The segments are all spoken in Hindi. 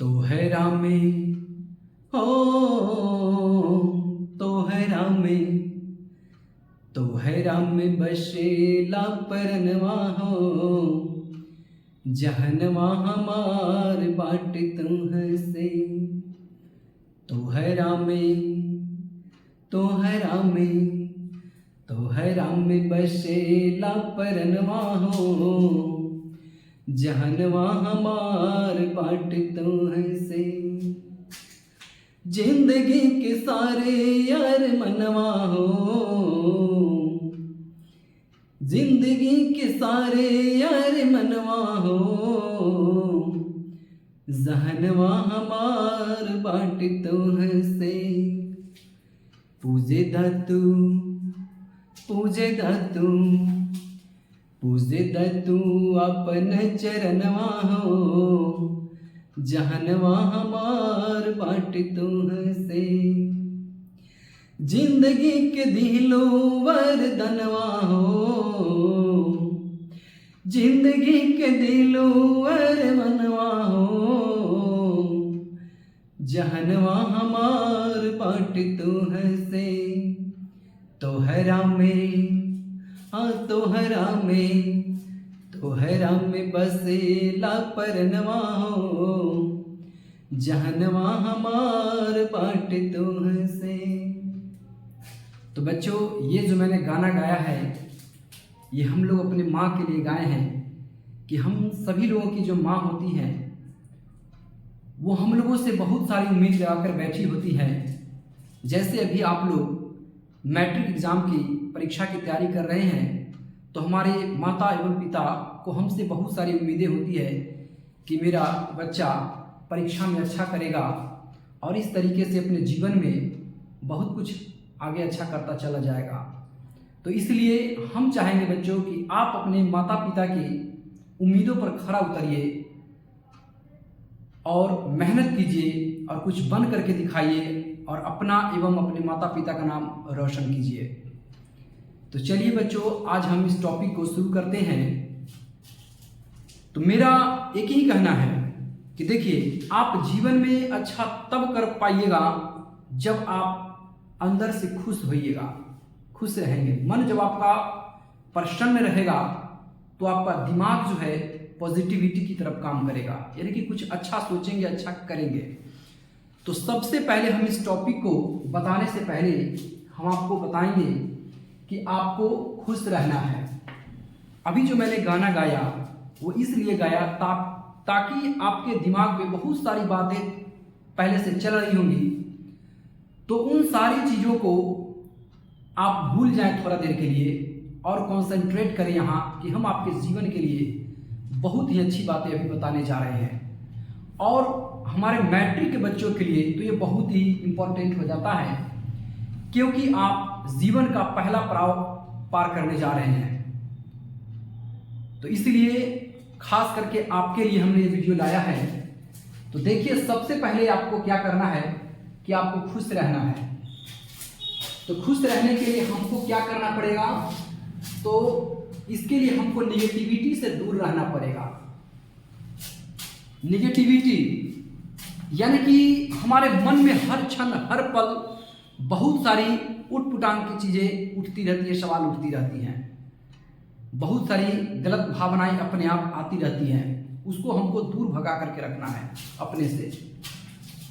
तोहरा में हो तोहरा में तोहरा में बसेला परनवा हो जहनवा हमार बाट तुहसे। तोहरा में तोहरा में तोहरा में बसेला परनवा हो जहनवा हमार बाट तुहसे। जिंदगी के सारे यार मनवा हो जिंदगी के सारे यार मनवा हो जहनवा हमार बाट तुहसे। पूजे दतू पूजे दतू पूजे दतू अपन चरणवा हो जहनवा हमार बाट तुहसे। जिंदगी के दिलो वरदनवा हो जिंदगी के दिलो वरमनवा हो जहनवा हमार बाट तुहसे। तोहरा में तोहरा में बसेला परनवा हो जहनवा हमार बाट तुहसे। तो बच्चों, ये जो मैंने गाना गाया है ये हम लोग अपने माँ के लिए गाए हैं कि हम सभी लोगों की जो माँ होती है वो हम लोगों से बहुत सारी उम्मीद लगाकर बैठी होती है। जैसे अभी आप लोग मैट्रिक एग्ज़ाम की परीक्षा की तैयारी कर रहे हैं तो हमारे माता एवं पिता को हमसे बहुत सारी उम्मीदें होती है कि मेरा बच्चा परीक्षा में अच्छा करेगा और इस तरीके से अपने जीवन में बहुत कुछ आगे अच्छा करता चला जाएगा। तो इसलिए हम चाहेंगे बच्चों कि आप अपने माता पिता की उम्मीदों पर खरा उतरिए और मेहनत कीजिए और कुछ बन करके दिखाइए और अपना एवं अपने माता पिता का नाम रोशन कीजिए। तो चलिए बच्चों, आज हम इस टॉपिक को शुरू करते हैं। तो मेरा एक ही कहना है कि देखिए, आप जीवन में अच्छा तब कर पाइएगा जब आप अंदर से खुश होइएगा, खुश रहेंगे। मन जब आपका प्रसन्न रहेगा तो आपका दिमाग जो है पॉजिटिविटी की तरफ काम करेगा, यानी कि कुछ अच्छा सोचेंगे, अच्छा करेंगे। तो सबसे पहले हम इस टॉपिक को बताने से पहले हम आपको बताएंगे कि आपको खुश रहना है। अभी जो मैंने गाना गाया वो इसलिए गाया ताकि आपके दिमाग में बहुत सारी बातें पहले से चल रही होंगी, तो उन सारी चीज़ों को आप भूल जाएं थोड़ा देर के लिए और कंसंट्रेट करें यहाँ कि हम आपके जीवन के लिए बहुत ही अच्छी बातें अभी बताने जा रहे हैं। और हमारे मैट्रिक के बच्चों के लिए तो ये बहुत ही इम्पोर्टेंट हो जाता है, क्योंकि आप जीवन का पहला पड़ाव पार करने जा रहे हैं। तो इसलिए खास करके आपके लिए हमने ये वीडियो लाया है। तो देखिए, सबसे पहले आपको क्या करना है कि आपको खुश रहना है। तो खुश रहने के लिए हमको क्या करना पड़ेगा? तो इसके लिए हमको निगेटिविटी से दूर रहना पड़ेगा। निगेटिविटी यानी कि हमारे मन में हर क्षण हर पल बहुत सारी उटपुटांग की चीज़ें उठती रहती है, सवाल उठती रहती हैं, बहुत सारी गलत भावनाएं अपने आप आती रहती हैं। उसको हमको दूर भगा करके रखना है अपने से।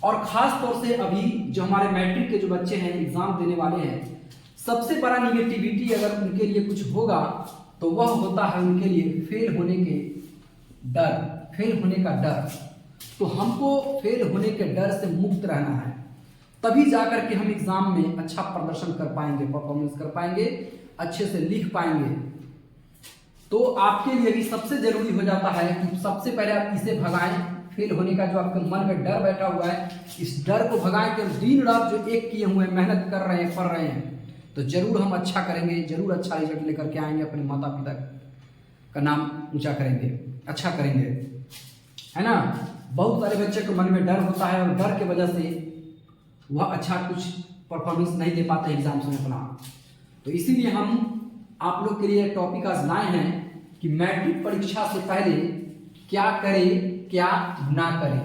और ख़ास तौर से अभी जो हमारे मैट्रिक के जो बच्चे हैं, एग्ज़ाम देने वाले हैं, सबसे बड़ा निगेटिविटी अगर उनके लिए कुछ होगा तो वह होता है उनके लिए फेल होने के डर, फेल होने का डर। तो हमको फेल होने के डर से मुक्त रहना है, तभी जाकर के हम एग्ज़ाम में अच्छा प्रदर्शन कर पाएंगे, परफॉर्मेंस कर पाएंगे, अच्छे से लिख पाएंगे। तो आपके लिए भी सबसे ज़रूरी हो जाता है कि सबसे पहले आप इसे भगाएं, फेल होने का जो आपके मन में डर बैठा हुआ है, इस डर को भगाएं कि दिन रात जो एक किए हुए मेहनत कर रहे हैं, पढ़ रहे हैं, तो ज़रूर हम अच्छा करेंगे, ज़रूर अच्छा रिजल्ट लेकर के आएंगे, अपने माता पिता का नाम ऊंचा करेंगे, अच्छा करेंगे, है ना। बहुत सारे बच्चे को मन में डर होता है और डर की वजह से वह अच्छा कुछ परफॉर्मेंस नहीं दे पाते एग्जाम्स में अपना। तो इसीलिए हम आप लोग के लिए टॉपिक आज लाए हैं कि मैट्रिक परीक्षा से पहले क्या करें क्या ना करें।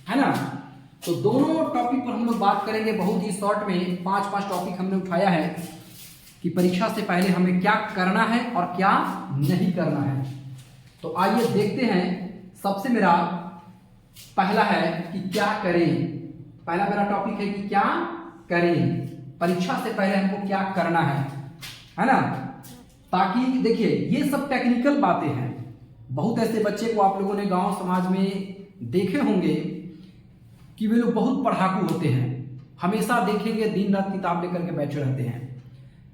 है ना। तो दोनों टॉपिक पर हम लोग बात करेंगे बहुत ही शॉर्ट में। 5 टॉपिक हमने उठाया है कि परीक्षा से पहले हमें क्या करना है और क्या नहीं करना है। तो आइए देखते हैं। सबसे मेरा पहला है कि क्या करें। पहला मेरा टॉपिक है कि क्या करें, परीक्षा से पहले हमको क्या करना है ना। ताकि देखिए ये सब टेक्निकल बातें हैं। बहुत ऐसे बच्चे को आप लोगों ने गांव समाज में देखे होंगे कि वे लोग बहुत पढ़ाकू होते हैं, हमेशा देखेंगे दिन रात किताब लेकर के बैठे रहते हैं,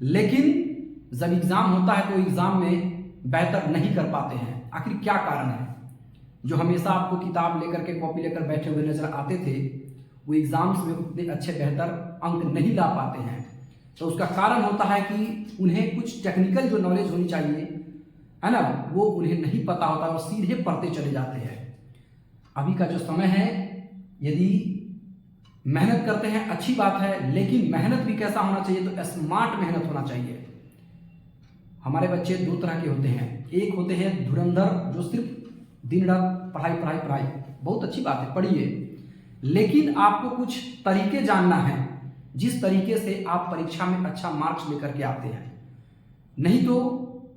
लेकिन जब एग्जाम होता है तो एग्जाम में बेहतर नहीं कर पाते हैं। आखिर क्या कारण है? जो हमेशा आपको किताब लेकर के कॉपी लेकर बैठे हुए नजर आते थे वो एग्जाम्स में उतने अच्छे बेहतर अंक नहीं ला पाते हैं। तो उसका कारण होता है कि उन्हें कुछ टेक्निकल जो नॉलेज होनी चाहिए है ना, वो उन्हें नहीं पता होता और सीधे पढ़ते चले जाते हैं। अभी का जो समय है, यदि मेहनत करते हैं अच्छी बात है, लेकिन मेहनत भी कैसा होना चाहिए? तो स्मार्ट मेहनत होना चाहिए। हमारे बच्चे दो तरह के होते हैं। एक होते हैं धुरंधर जो सिर्फ दिन रात पढ़ाई पढ़ाई पढ़ाई, बहुत अच्छी बात है, पढ़िए, लेकिन आपको कुछ तरीके जानना है जिस तरीके से आप परीक्षा में अच्छा मार्क्स लेकर के आते हैं। नहीं तो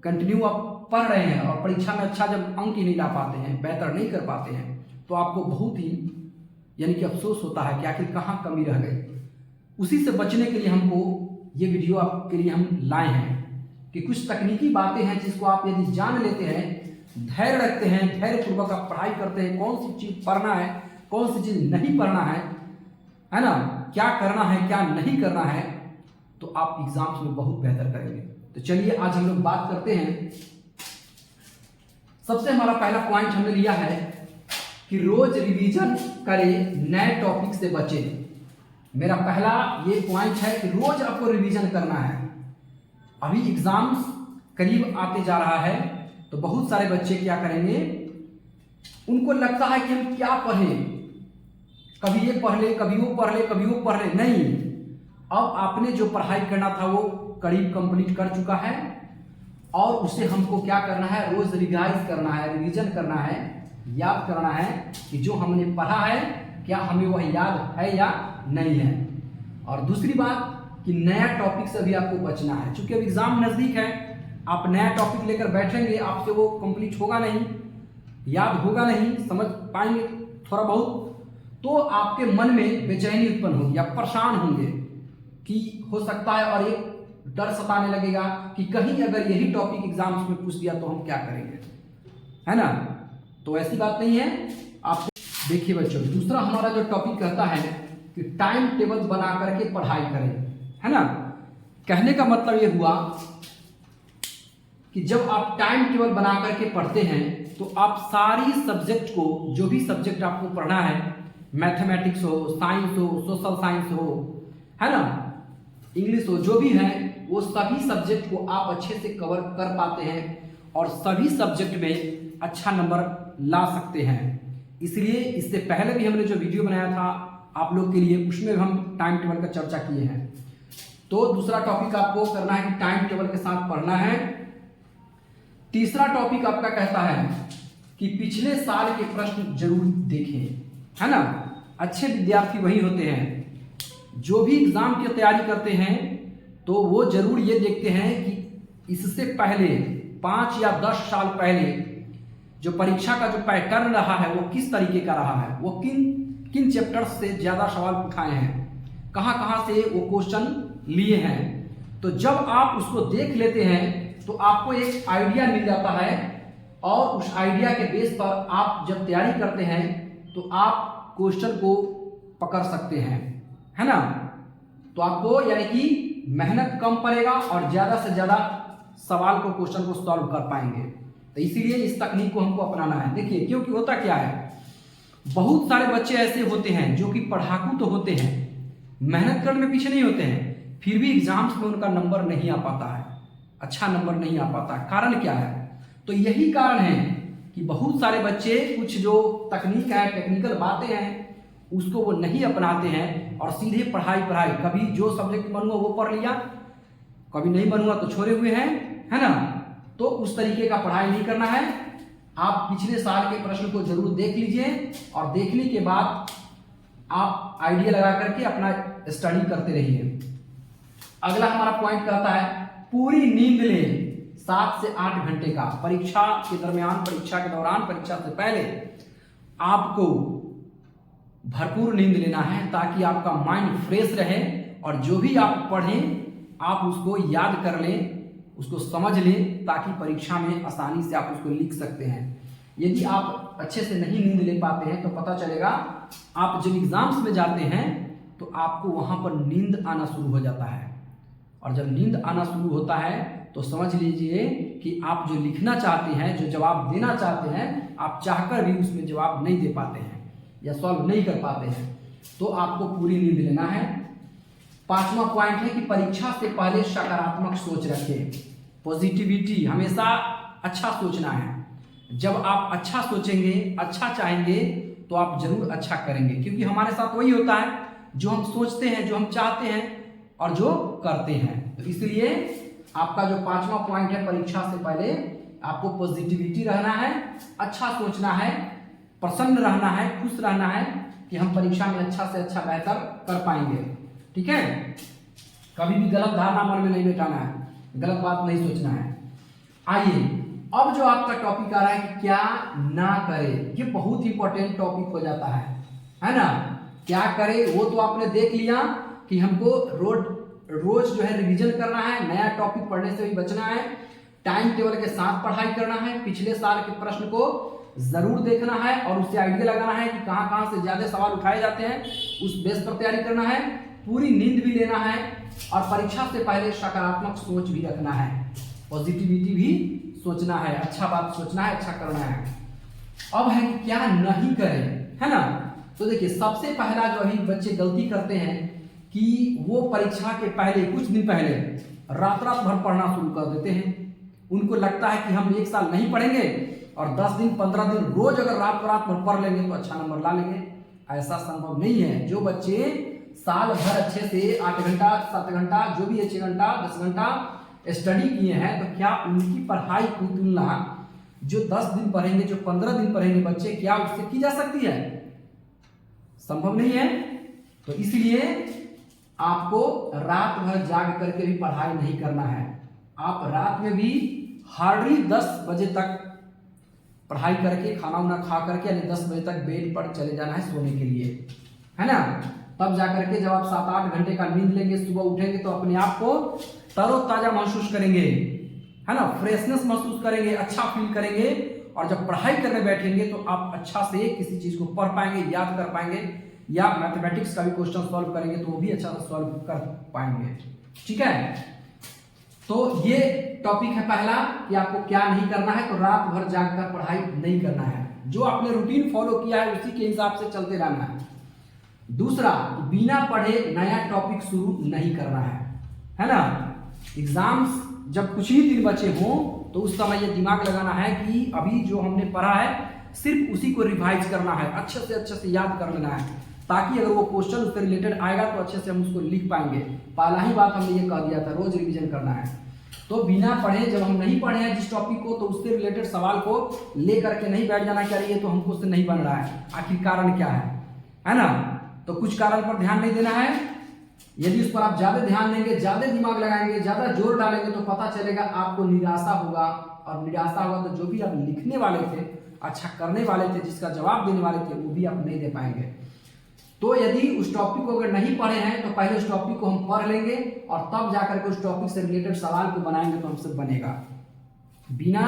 कंटिन्यू आप पढ़ रहे हैं और परीक्षा में अच्छा जब अंक ही नहीं ला पाते हैं, बेहतर नहीं कर पाते हैं, तो आपको बहुत ही यानी कि अफसोस होता है कि आखिर कहाँ कमी रह गई। उसी से बचने के लिए हमको ये वीडियो आपके लिए हम लाए हैं कि कुछ तकनीकी बातें हैं जिसको आप यदि जान लेते हैं, धैर्य रखते हैं, धैर्यपूर्वक आप पढ़ाई करते हैं, कौन सी चीज पढ़ना है कौन सी चीज नहीं पढ़ना है ना, क्या करना है क्या नहीं करना है, तो आप एग्जाम्स में बहुत बेहतर करेंगे। तो चलिए आज हम लोग बात करते हैं। सबसे हमारा पहला पॉइंट हमने लिया है कि रोज रिवीजन करें, नए टॉपिक से बचें। मेरा पहला ये पॉइंट है कि रोज आपको रिवीजन करना है। अभी एग्जाम्स करीब आते जा रहा है तो बहुत सारे बच्चे क्या करेंगे, उनको लगता है कि हम क्या पढ़ें, कभी ये पढ़ ले कभी वो पढ़ ले कभी वो पढ़ ले। नहीं, अब आपने जो पढ़ाई करना था वो करीब कंप्लीट कर चुका है और उसे हमको क्या करना है, रोज रिवाइज करना है, रिवीजन करना है, याद करना है कि जो हमने पढ़ा है क्या हमें वह याद है या नहीं है। और दूसरी बात कि नया टॉपिक से भी आपको बचना है, क्योंकि अब एग्जाम नजदीक है। आप नया टॉपिक लेकर बैठेंगे, आपसे वो कंप्लीट होगा नहीं, याद होगा नहीं, समझ पाएंगे थोड़ा बहुत, तो आपके मन में बेचैनी उत्पन्न होगी, आप परेशान होंगे कि हो सकता है, और एक डर सताने लगेगा कि कहीं अगर यही टॉपिक एग्जाम्स में पूछ दिया तो हम क्या करेंगे, है ना। तो ऐसी बात नहीं है। आप देखिए बच्चों, दूसरा हमारा जो टॉपिक कहता है कि टाइम टेबल बना करके पढ़ाई करें, है ना। कहने का मतलब ये हुआ कि जब आप टाइम टेबल बना करके पढ़ते हैं तो आप सारी सब्जेक्ट को, जो भी सब्जेक्ट आपको पढ़ना है, मैथमेटिक्स हो, साइंस हो, सोशल साइंस हो, है ना, इंग्लिश हो, जो भी है, वो सभी सब्जेक्ट को आप अच्छे से कवर कर पाते हैं और सभी सब्जेक्ट में अच्छा नंबर ला सकते हैं। इसलिए इससे पहले भी हमने जो वीडियो बनाया था आप लोग के लिए, उसमें हम टाइम टेबल का चर्चा किए हैं। तो दूसरा टॉपिक आपको करना है कि टाइम टेबल के साथ पढ़ना है। तीसरा टॉपिक आपका कहता है कि पिछले साल के प्रश्न जरूर देखें, है ना। अच्छे विद्यार्थी वही होते हैं जो भी एग्जाम की तैयारी करते हैं तो वो जरूर ये देखते हैं कि इससे पहले 5 या 10 साल पहले जो परीक्षा का जो पैटर्न रहा है वो किस तरीके का रहा है, वो किन किन चैप्टर्स से ज़्यादा सवाल उठाए हैं, कहाँ कहाँ से वो क्वेश्चन लिए हैं। तो जब आप उसको देख लेते हैं तो आपको एक आइडिया मिल जाता है और उस आइडिया के बेस पर आप जब तैयारी करते हैं तो आप क्वेश्चन को पकड़ सकते हैं, है ना। तो आपको यानी कि मेहनत कम पड़ेगा और ज़्यादा से ज़्यादा सवाल को, क्वेश्चन को सॉल्व कर पाएंगे। तो इसीलिए इस तकनीक को हमको अपनाना है। देखिए, क्योंकि होता क्या है, बहुत सारे बच्चे ऐसे होते हैं जो कि पढ़ाकू तो होते हैं, मेहनत करने में पीछे नहीं होते हैं, फिर भी एग्जाम्स में उनका नंबर नहीं आ पाता है, अच्छा नंबर नहीं आ पाता। कारण क्या है? तो यही कारण है कि बहुत सारे बच्चे कुछ जो तकनीक है, टेक्निकल बातें हैं, उसको वो नहीं अपनाते हैं और सीधे पढ़ाई, कभी जो सब्जेक्ट मन हुआ वो पढ़ लिया, कभी नहीं मन हुआ तो छोड़े हुए हैं, है ना। तो उस तरीके का पढ़ाई नहीं करना है। आप पिछले साल के प्रश्न को जरूर देख लीजिए और देखने के बाद आप आइडिया लगा करके अपना स्टडी करते रहिए। अगला हमारा पॉइंट कहता है पूरी नींद लें 7 से 8 घंटे का। परीक्षा के दरमियान, परीक्षा के दौरान, परीक्षा से पहले आपको भरपूर नींद लेना है ताकि आपका माइंड फ्रेश रहे और जो भी आप पढ़ें आप उसको याद कर लें, उसको समझ लें, ताकि परीक्षा में आसानी से आप उसको लिख सकते हैं। यदि आप अच्छे से नहीं नींद ले पाते हैं तो पता चलेगा आप जब एग्जाम्स में जाते हैं तो आपको वहाँ पर नींद आना शुरू हो जाता है, और जब नींद आना शुरू होता है तो समझ लीजिए कि आप जो लिखना चाहते हैं, जो जवाब देना चाहते हैं, आप चाहकर भी उसमें जवाब नहीं दे पाते हैं या सॉल्व नहीं कर पाते हैं। तो आपको पूरी नींद लेना है। 5वां पॉइंट है कि परीक्षा से पहले सकारात्मक सोच रखें। पॉजिटिविटी, हमेशा अच्छा सोचना है। जब आप अच्छा सोचेंगे, अच्छा चाहेंगे तो आप जरूर अच्छा करेंगे, क्योंकि हमारे साथ वही होता है जो हम सोचते हैं, जो हम चाहते हैं और जो करते हैं। तो इसलिए आपका जो 5वां पॉइंट है, परीक्षा से पहले आपको पॉजिटिविटी रहना है, अच्छा सोचना है, प्रसन्न रहना है, खुश रहना है कि हम परीक्षा में अच्छा से अच्छा बेहतर कर पाएंगे। ठीक है, कभी भी गलत धारणा मन में नहीं बैठाना है, गलत बात नहीं सोचना है। आइए अब जो आपका टॉपिक आ रहा है कि क्या ना करे, ये बहुत इंपॉर्टेंट टॉपिक हो जाता है ना। क्या करे वो तो आपने देख लिया कि हमको रोज जो है रिवीजन करना है, नया टॉपिक पढ़ने से भी बचना है, टाइम टेबल के साथ पढ़ाई करना है, पिछले साल के प्रश्न को जरूर देखना है और उससे आइडिया लगाना है कि कहाँ कहाँ से ज्यादा सवाल उठाए जाते हैं, उस बेस पर तैयारी करना है। पूरी नींद भी लेना है और परीक्षा से पहले सकारात्मक सोच भी रखना है, पॉजिटिविटी भी सोचना है, अच्छा बात सोचना है, अच्छा करना है। अब है कि क्या नहीं करें, है ना। तो देखिए सबसे पहला जो अभी बच्चे गलती करते हैं कि वो परीक्षा के पहले, कुछ दिन पहले रात भर पढ़ना शुरू कर देते हैं। उनको लगता है कि हम 1 साल नहीं पढ़ेंगे और 10 दिन 15 दिन रोज अगर रात भर पढ़ लेंगे तो अच्छा नंबर ला लेंगे। ऐसा संभव नहीं है। जो बच्चे साल भर अच्छे से 8 घंटा 7 घंटा जो भी है 6 घंटा 10 घंटा स्टडी किए हैं, तो क्या उनकी पढ़ाई की तुलना जो 10 दिन पढ़ेंगे, जो 15 दिन पढ़ेंगे बच्चे, क्या उससे की जा सकती है? संभव नहीं है। तो इसलिए आपको रात भर जाग करके भी पढ़ाई नहीं करना है। आप रात में भी हार्डली 10 बजे तक पढ़ाई करके, खाना वाना खा करके, यानी 10 बजे तक बेड पर चले जाना है सोने के लिए, है ना। तब जाकर के जब आप 7-8 घंटे का नींद लेंगे, सुबह उठेंगे तो अपने आप को तरोताजा महसूस करेंगे, है ना, फ्रेशनेस महसूस करेंगे, अच्छा फील करेंगे। और जब पढ़ाई करने बैठेंगे तो आप अच्छा से किसी चीज को पढ़ पाएंगे, याद कर पाएंगे, या मैथमेटिक्स का भी क्वेश्चन सॉल्व करेंगे तो वो भी अच्छा से सॉल्व कर पाएंगे। ठीक है, तो ये टॉपिक है पहला कि आपको क्या नहीं करना है। तो रात भर जागकर पढ़ाई नहीं करना है, जो आपने रूटीन फॉलो किया है उसी के हिसाब से चलते रहना है। दूसरा, बिना पढ़े नया टॉपिक शुरू नहीं करना है ना। एग्जाम्स जब कुछ ही दिन बचे हों तो उस समय ये दिमाग लगाना है कि अभी जो हमने पढ़ा है सिर्फ उसी को रिवाइज करना है, अच्छे से याद कर लेना है, ताकि अगर वो क्वेश्चन उससे रिलेटेड आएगा तो अच्छे से हम उसको लिख पाएंगे। पहला ही बात हमने ये कह दिया था, रोज रिवीजन करना है। तो बिना पढ़े, जब हम नहीं पढ़े हैं जिस टॉपिक को, तो उससे रिलेटेड सवाल को ले करके नहीं बैठ जाना कि ये तो हमको उससे नहीं बन रहा है, आखिर कारण क्या है ना। तो कुछ कारण पर ध्यान नहीं देना है। यदि उस पर आप ज्यादा ध्यान देंगे, ज्यादा दिमाग लगाएंगे, ज्यादा जोर डालेंगे तो पता चलेगा आपको निराशा होगा, और निराशा होगा तो जो भी आप लिखने वाले थे, अच्छा करने वाले थे, जिसका जवाब देने वाले थे, वो भी आप नहीं दे पाएंगे। तो यदि उस टॉपिक को अगर नहीं पढ़े हैं तो पहले उस टॉपिक को हम पढ़ लेंगे और तब जाकर के उस टॉपिक से रिलेटेड सवाल को बनाएंगे तो हमसे बनेगा। बिना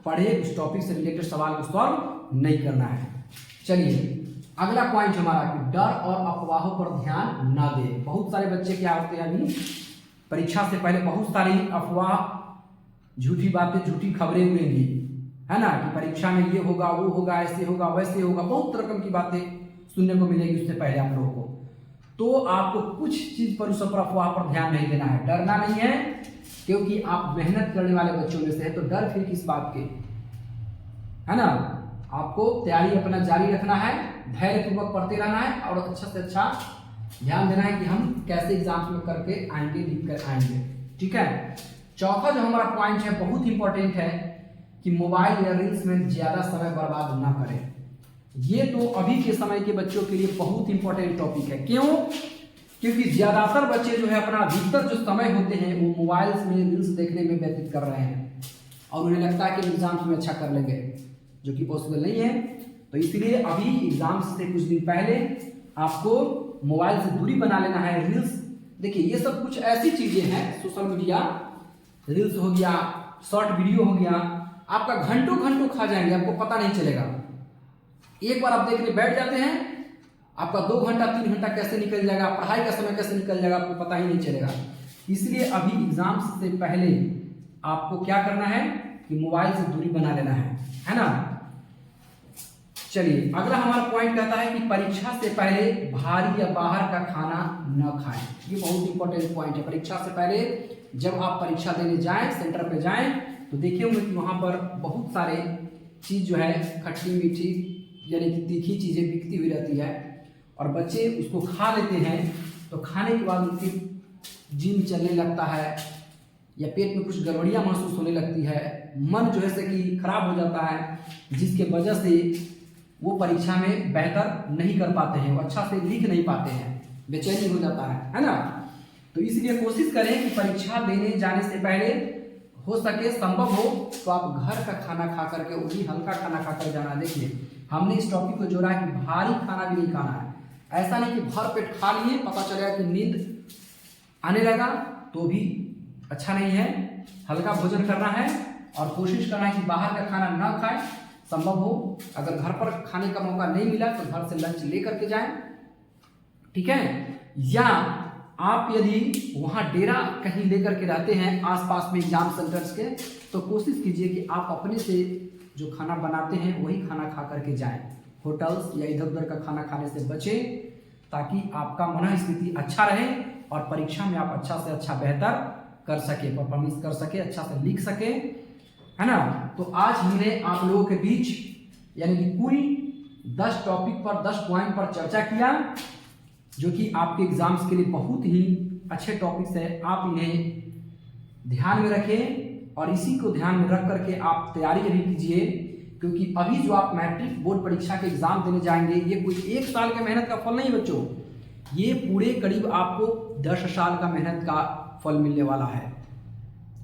पढ़े उस टॉपिक से रिलेटेड सवाल को सॉल्व नहीं करना है। चलिए अगला पॉइंट हमारा कि डर और अफवाहों पर ध्यान ना दे। बहुत सारे बच्चे क्या होते हैं, अभी परीक्षा से पहले बहुत सारी अफवाह, झूठी बातें, झूठी खबरें उड़ेंगी, है ना, कि परीक्षा में ये होगा, वो होगा, ऐसे होगा, वैसे होगा, बहुत रकम की बातें सुनने को मिलेगी उससे पहले आप लोगों को। तो आपको कुछ चीज पर, उस पर अफवाह पर ध्यान नहीं देना है, डरना नहीं है, क्योंकि आप मेहनत करने वाले बच्चों में से है। तो डर फिर किस बात के, है ना। आपको तैयारी अपना जारी रखना है, धैर्यपूर्वक पढ़ते रहना है और अच्छा से अच्छा ध्यान देना है कि हम कैसे एग्जाम्स में करके आएंगे, लिख कर आएंगे। ठीक है। चौथा जो हमारा पॉइंट है बहुत इंपॉर्टेंट है कि मोबाइल या रील्स में ज्यादा समय बर्बाद ना करें। ये तो अभी के समय के बच्चों के लिए बहुत इंपॉर्टेंट टॉपिक है। क्यों? क्योंकि ज्यादातर बच्चे जो है अपना अधिकतर जो समय होते हैं वो मोबाइल्स में रील्स देखने में व्यतीत कर रहे हैं और उन्हें लगता है कि एग्जाम्स में अच्छा कर लेंगे, जो कि पॉसिबल नहीं है। तो इसलिए अभी एग्जाम्स से कुछ दिन पहले आपको मोबाइल से दूरी बना लेना है। रील्स देखिए, ये सब कुछ ऐसी चीजें हैं, सोशल मीडिया, रील्स हो गया, शॉर्ट वीडियो हो गया, आपका घंटों घंटों खा जाएंगे, आपको पता नहीं चलेगा। एक बार आप देखने बैठ जाते हैं, आपका 2 घंटा 3 घंटा कैसे निकल जाएगा, पढ़ाई का समय कैसे निकल जाएगा, आपको पता ही नहीं चलेगा। इसलिए अभी एग्जाम्स से पहले आपको क्या करना है कि मोबाइल से दूरी बना लेना है ना। चलिए, अगला हमारा पॉइंट कहता है कि परीक्षा से पहले भारी या बाहर का खाना न खाएं। ये बहुत इंपॉर्टेंट पॉइंट है। परीक्षा से पहले जब आप परीक्षा देने जाएं, सेंटर पे जाएं, तो देखे होंगे कि वहां पर बहुत सारे चीज जो है खट्टी मीठी यानी कि तीखी चीजें बिकती हुई रहती है और बच्चे उसको खा लेते हैं। तो खाने के बाद उनकी जीभ चलने लगता है या पेट में कुछ गड़बड़ियां महसूस होने लगती है, मन जो है से कि खराब हो जाता है, जिसके वजह से वो परीक्षा में बेहतर नहीं कर पाते हैं, वो अच्छा से लिख नहीं पाते हैं, बेचैनी हो जाता है ना। तो इसलिए कोशिश करें कि परीक्षा देने जाने से पहले हो सके, संभव हो तो आप घर का खाना खा करके, वो भी हल्का खाना खाकर जाना। देखिए, हमने इस टॉपिक को जोड़ा है कि भारी खाना भी नहीं खाना है। ऐसा नहीं कि भर पेट खा लिए, पता चलेगा कि नींद आने लगा, तो भी अच्छा नहीं है। हल्का भोजन करना है और कोशिश करना है कि बाहर का खाना ना खाएं। संभव हो अगर घर पर खाने का मौका नहीं मिला तो घर से लंच लेकर के जाएं, ठीक है। या आप यदि वहां डेरा कहीं लेकर के रहते हैं आसपास में एग्जाम सेंटर्स के, तो कोशिश कीजिए कि आप अपने से जो खाना बनाते हैं वही खाना खा करके जाएं। होटल्स या इधर उधर का खाना खाने से बचें, ताकि आपका मनःस्थिति अच्छा रहे और परीक्षा में आप अच्छा से अच्छा बेहतर कर सके, परफॉर्मेंस कर सके, अच्छा से लिख सके, है ना। तो आज हमने आप लोगों के बीच यानी कि कुल 10 टॉपिक पर 10 पॉइंट पर चर्चा किया, जो कि आपके एग्जाम्स के लिए बहुत ही अच्छे टॉपिक्स है। आप इन्हें ध्यान में रखें और इसी को ध्यान में रख करके आप तैयारी अभी कीजिए, क्योंकि अभी जो आप मैट्रिक बोर्ड परीक्षा के एग्जाम देने जाएंगे, ये कोई 1 साल के मेहनत का फल नहीं बच्चों, ये पूरे करीब आपको 10 साल का मेहनत का फल मिलने वाला है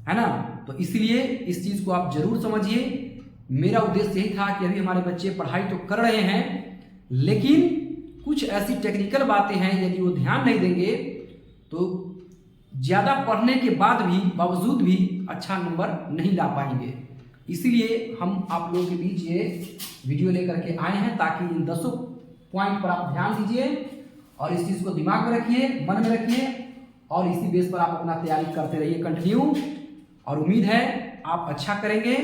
ना। तो इसलिए इस चीज को आप जरूर समझिए। मेरा उद्देश्य यही था कि अभी हमारे बच्चे पढ़ाई तो कर रहे हैं, लेकिन कुछ ऐसी टेक्निकल बातें हैं, यदि वो ध्यान नहीं देंगे तो ज्यादा पढ़ने के बाद भी बावजूद भी अच्छा नंबर नहीं ला पाएंगे। इसीलिए हम आप लोगों के बीच ये वीडियो लेकर के आए हैं, ताकि इन 10 पॉइंट पर आप ध्यान दीजिए और इस चीज को दिमाग में रखिए, मन में रखिए और इसी बेस पर आप अपना तैयारी करते रहिए कंटिन्यू, और उम्मीद है आप अच्छा करेंगे।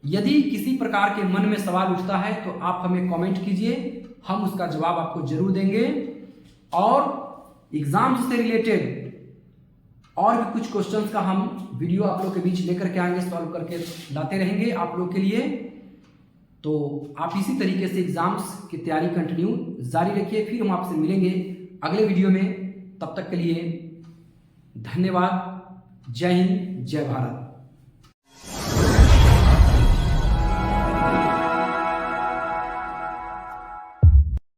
यदि किसी प्रकार के मन में सवाल उठता है तो आप हमें कमेंट कीजिए, हम उसका जवाब आपको जरूर देंगे। और एग्जाम से रिलेटेड और भी कुछ क्वेश्चंस का हम वीडियो आप लोग के बीच लेकर के आएंगे, सॉल्व करके लाते रहेंगे आप लोग के लिए। तो आप इसी तरीके से एग्जाम्स की तैयारी कंटिन्यू जारी रखिए। फिर हम आपसे मिलेंगे अगले वीडियो में, तब तक के लिए धन्यवाद। जय हिंद, जय भारत।